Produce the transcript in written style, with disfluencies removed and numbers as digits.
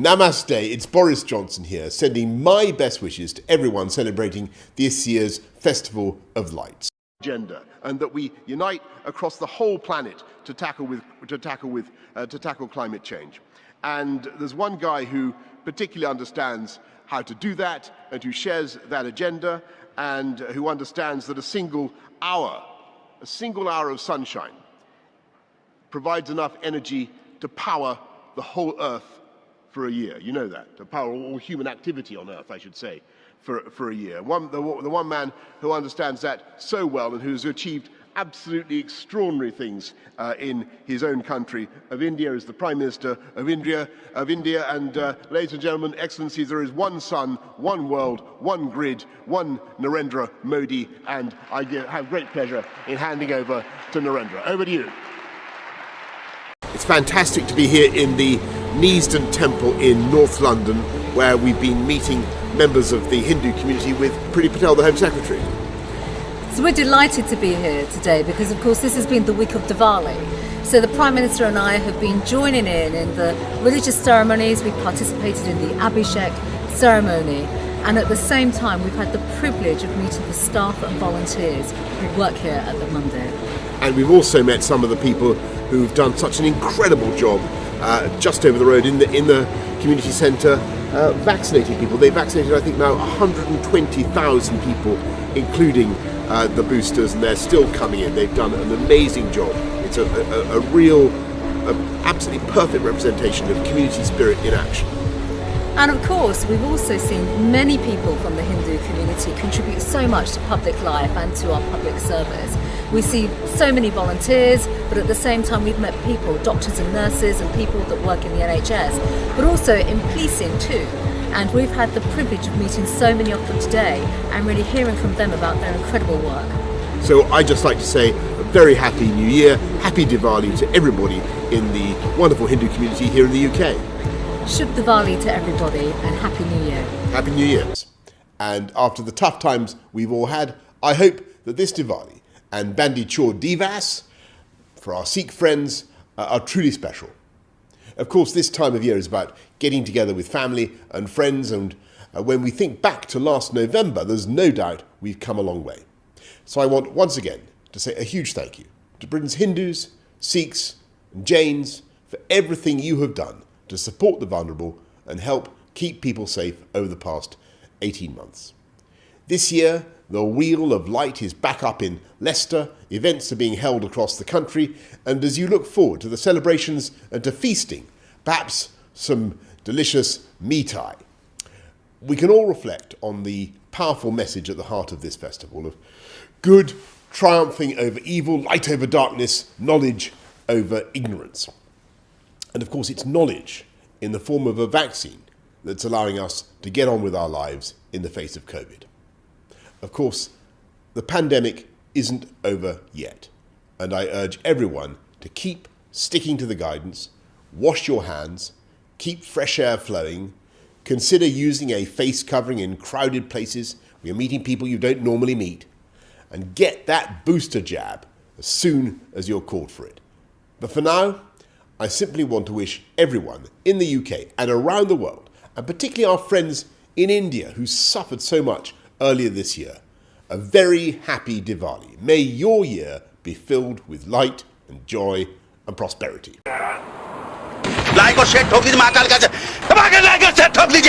Namaste, it's Boris Jonson here, sending my best wishes to everyone celebrating this year's Festival of Lights. Agenda, and that we unite across the whole planet to tackle climate change. And there's one guy who particularly understands how to do that and who shares that agenda and who understands that a single hour of sunshine provides enough energy to power the whole Earth for a year. You know that, to power all human activity on Earth, I should say, for a year. The one man who understands that so well and who's achieved absolutely extraordinary things in his own country of India is the Prime Minister of India. And ladies and gentlemen, Excellencies, there is one sun, one world, one grid, one Narendra Modi, and I have great pleasure in handing over to Narendra. Over to you. It's fantastic to be here in the Neasden Temple in North London, where we've been meeting members of the Hindu community with Priti Patel, the Home Secretary. So we're delighted to be here today because, of course, this has been the week of Diwali. So the Prime Minister and I have been joining in the religious ceremonies. We've participated in the Abhishek ceremony, and at the same time we've had the privilege of meeting the staff and volunteers who work here at the mandir. And we've also met some of the people who've done such an incredible job just over the road in the community centre vaccinating people. They vaccinated, I think, now 120,000 people, including the boosters, and they're still coming in. They've done an amazing job. It's a real, absolutely perfect representation of community spirit in action. And of course, we've also seen many people from the Hindu community contribute so much to public life and to our public service. We see so many volunteers, but at the same time we've met people, doctors and nurses and people that work in the NHS, but also in policing too. And we've had the privilege of meeting so many of them today and really hearing from them about their incredible work. So I'd just like to say a very happy New Year, happy Diwali to everybody in the wonderful Hindu community here in the UK. Shubh Diwali to everybody and Happy New Year. Happy New Year's. And after the tough times we've all had, I hope that this Diwali and Bandi Chor Divas for our Sikh friends are truly special. Of course, this time of year is about getting together with family and friends, and when we think back to last November, there's no doubt we've come a long way. So I want once again to say a huge thank you to Britain's Hindus, Sikhs and Jains for everything you have done to support the vulnerable and help keep people safe over the past 18 months. This year, the Wheel of Light is back up in Leicester, events are being held across the country, and as you look forward to the celebrations and to feasting, perhaps some delicious mithai, we can all reflect on the powerful message at the heart of this festival of good triumphing over evil, light over darkness, knowledge over ignorance. And of course, it's knowledge in the form of a vaccine that's allowing us to get on with our lives in the face of COVID. Of course, the pandemic isn't over yet, and I urge everyone to keep sticking to the guidance, wash your hands, keep fresh air flowing, consider using a face covering in crowded places where you're meeting people you don't normally meet, and get that booster jab as soon as you're called for it. But for now, I simply want to wish everyone in the UK and around the world, and particularly our friends in India who suffered so much earlier this year, a very happy Diwali. May your year be filled with light and joy and prosperity. Like और share ठोक दीजिए महाकाल का like और share ठोक दीजिए